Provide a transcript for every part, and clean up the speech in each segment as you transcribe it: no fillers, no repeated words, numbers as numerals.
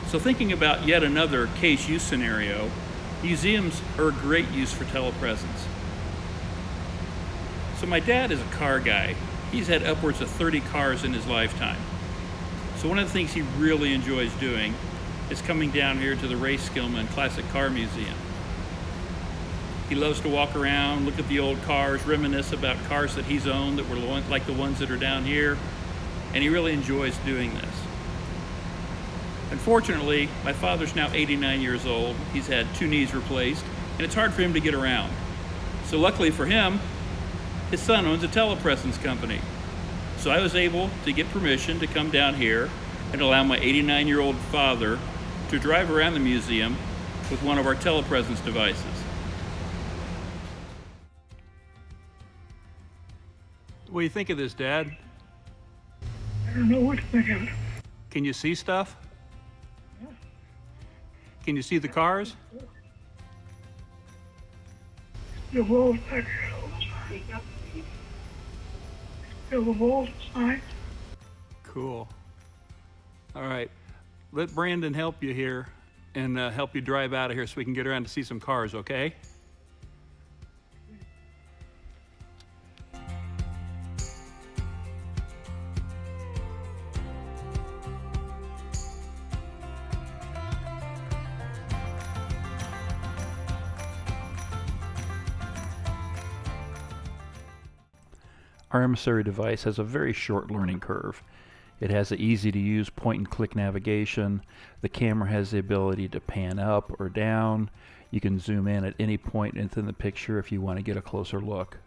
So thinking about yet another case use scenario, museums are a great use for telepresence. So my dad is a car guy. He's had upwards of 30 cars in his lifetime. So one of the things he really enjoys doing is coming down here to the Ray Skillman Classic Car Museum. He loves to walk around, look at the old cars, reminisce about cars that he's owned that were like the ones that are down here, and he really enjoys doing this. Unfortunately, my father's now 89 years old. He's had 2 knees replaced, and it's hard for him to get around. So luckily for him, his son owns a telepresence company. So I was able to get permission to come down here and allow my 89-year-old father to drive around the museum with one of our telepresence devices. What do you think of this, Dad? I don't know what to think of it. Can you see stuff? Can you see the cars? The walls back here. Still the walls behind. Cool. All right. Let Brandon help you here and help you drive out of here so we can get around to see some cars, okay? Our emissary device has a very short learning curve. It has an easy to use point and click navigation. The camera has the ability to pan up or down. You can zoom in at any point within the picture if you want to get a closer look.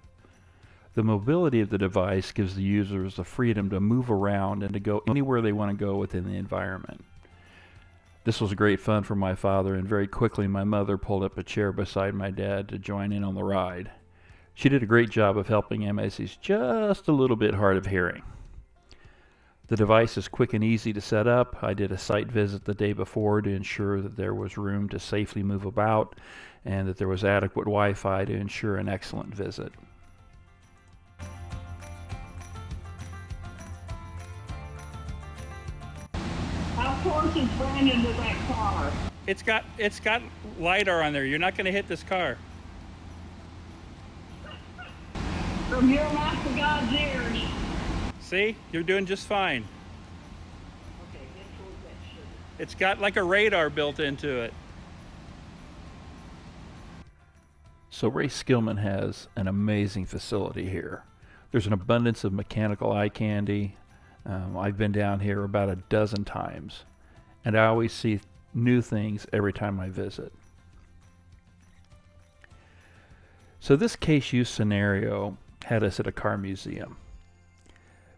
The mobility of the device gives the users the freedom to move around and to go anywhere they want to go within the environment. This was great fun for my father, and very quickly my mother pulled up a chair beside my dad to join in on the ride. She did a great job of helping him as he's just a little bit hard of hearing. The device is quick and easy to set up. I did a site visit the day before to ensure that there was room to safely move about and that there was adequate Wi-Fi to ensure an excellent visit. How close is Brandon to that car? It's got LiDAR on there. You're not going to hit this car. From your mouth to God's ears. See? You're doing just fine. Okay, get towards that sugar. It's got like a radar built into it. So Ray Skillman has an amazing facility here. There's an abundance of mechanical eye candy. I've been down here about a dozen times, and I always see new things every time I visit. So this case use scenario had us at a car museum.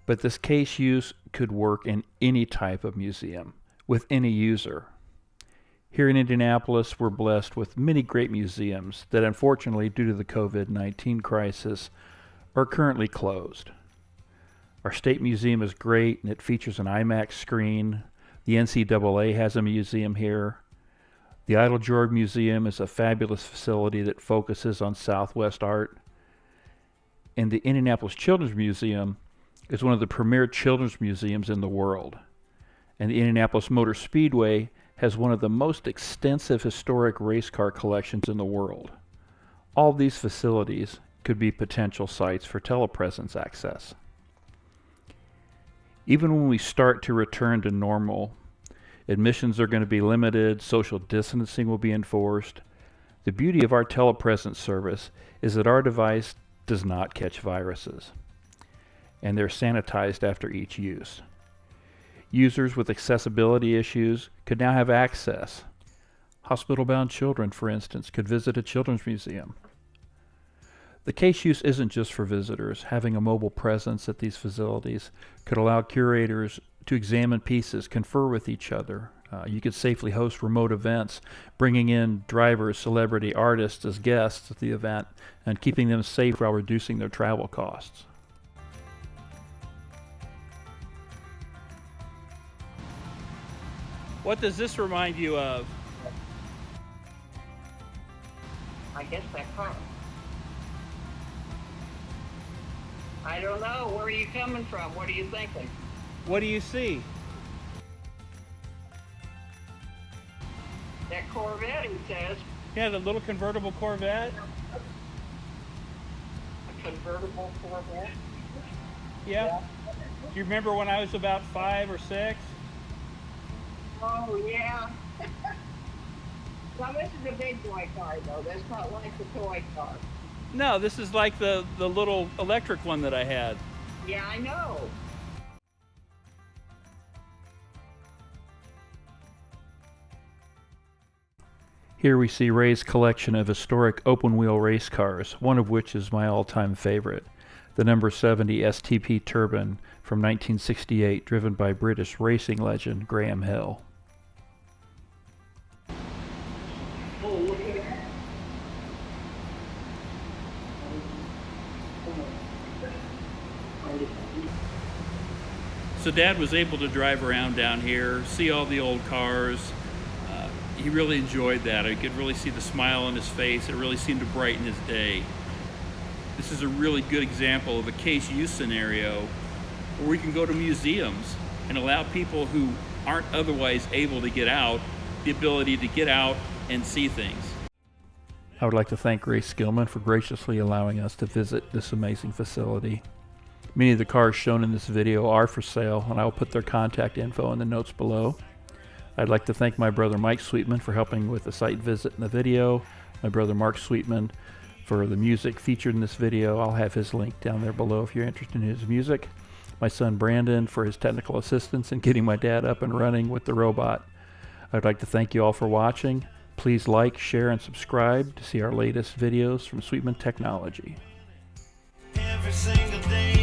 But this case use could work in any type of museum, with any user. Here in Indianapolis, we're blessed with many great museums that unfortunately, due to the COVID-19 crisis, are currently closed. Our state museum is great, and it features an IMAX screen. The NCAA has a museum here. The Idle George Museum is a fabulous facility that focuses on Southwest art. And the Indianapolis Children's Museum is one of the premier children's museums in the world. And the Indianapolis Motor Speedway has one of the most extensive historic race car collections in the world. All these facilities could be potential sites for telepresence access. Even when we start to return to normal, admissions are going to be limited, social distancing will be enforced. The beauty of our telepresence service is that our device does not catch viruses, and they're sanitized after each use. Users with accessibility issues could now have access. Hospital-bound children, for instance, could visit a children's museum. The case use isn't just for visitors. Having a mobile presence at these facilities could allow curators to examine pieces, confer with each other. You could safely host remote events, bringing in drivers, celebrity artists as guests at the event, and keeping them safe while reducing their travel costs. What does this remind you of? I guess that car. I don't know. Where are you coming from? What are you thinking? What do you see? That Corvette, he says. Yeah, the little convertible Corvette. A convertible Corvette. Yeah. Do you remember when I was about 5 or 6? Oh, yeah. Well, this is a big boy car, though. That's not like the toy car. No, this is like the little electric one that I had. Yeah, I know. Here we see Ray's collection of historic open-wheel race cars, one of which is my all-time favorite, the number 70 STP Turbine from 1968, driven by British racing legend Graham Hill. Oh, look at that. So Dad was able to drive around down here, see all the old cars. He really enjoyed that. I could really see the smile on his face. It really seemed to brighten his day. This is a really good example of a case use scenario where we can go to museums and allow people who aren't otherwise able to get out the ability to get out and see things. I would like to thank Ray Skillman for graciously allowing us to visit this amazing facility. Many of the cars shown in this video are for sale, and I will put their contact info in the notes below. I'd like to thank my brother Mike Sweetman for helping with the site visit in the video, my brother Mark Sweetman for the music featured in this video. I'll have his link down there below if you're interested in his music. My son Brandon for his technical assistance in getting my dad up and running with the robot. I'd like to thank you all for watching. Please like, share, and subscribe to see our latest videos from Sweetman Technology. Every single day